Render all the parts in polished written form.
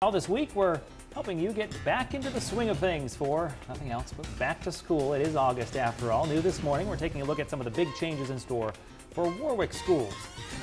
All this week, we're helping you get back into the swing of things for nothing else but back to school. It is August after all. New this morning, we're taking a look at some of the big changes in store for Warwick schools.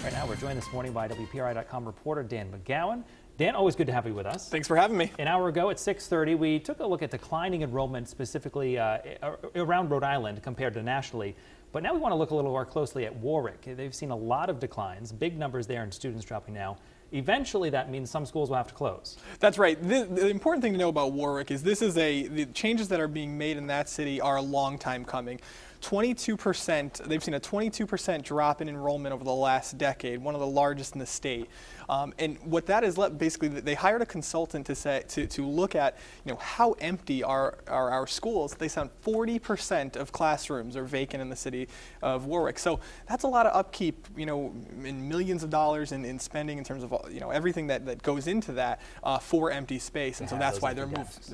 Right now, we're joined this morning by WPRI.com reporter Dan McGowan. Dan, always good to have you with us. Thanks for having me. An hour ago at 6:30, we took a look at declining enrollment specifically around Rhode Island compared to nationally. But now we want to look a little more closely at Warwick. They've seen a lot of declines, big numbers there, and students dropping now. Eventually, that means some schools will have to close. That's right. The important thing to know about Warwick is the changes that are being made in that city are a long time coming. 22%, they've seen a 22% drop in enrollment over the last decade, one of the largest in the state. And what that is, basically, they hired a consultant to look at, how empty are our schools. They found 40% of classrooms are vacant in the city of Warwick. So that's a lot of upkeep, in millions of dollars in spending in terms of, everything that goes into that for empty space. And so that's why they're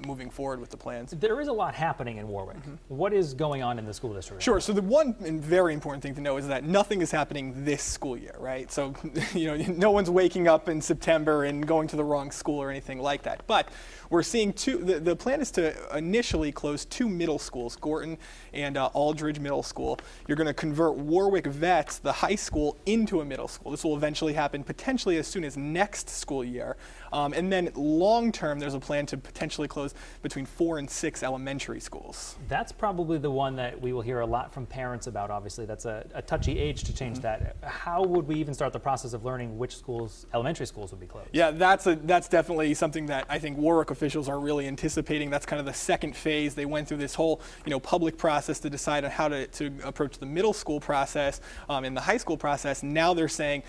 moving forward with the plans. There is a lot happening in Warwick. What is going on in the school district? Sure. So the one very important thing to know is that nothing is happening this school year, right? So, no one's waking up in September and going to the wrong school or anything like that. But we're seeing the plan is to initially close two middle schools, Gorton and Aldridge Middle School. You're going to convert Warwick Vets, the high school, into a middle school. This will eventually happen potentially as soon as next school year. And then long term, there's a plan to potentially close between 4 and 6 elementary schools. That's probably the one that we will hear a lot from parents about. Obviously, that's a touchy age to change that. How would we even start the process of learning which schools, elementary schools, would be closed? Yeah, that's definitely something that I think Warwick officials are really anticipating. That's kind of the second phase. They went through this whole, public process to decide on how to approach the middle school process and the high school process. Now they're saying,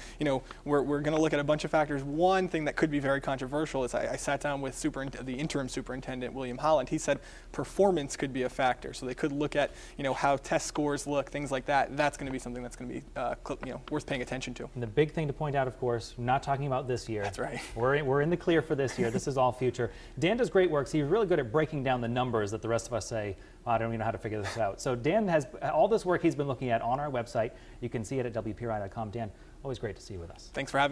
we're going to look at a bunch of factors. One thing that could be very controversial is I sat down with the interim superintendent, William Holland. He said performance could be a factor. So they could look at, how test scores look, things like that. That's going to be something that's going to be, worth paying attention to. And the big thing to point out, of course, not talking about this year. That's right. We're in the clear for this year. This is all future. Dan does great work. So he's really good at breaking down the numbers that the rest of us say, I don't even know how to figure this out. So Dan has all this work he's been looking at on our website. You can see it at WPRI.com. Dan, always great to see you with us. Thanks for having me.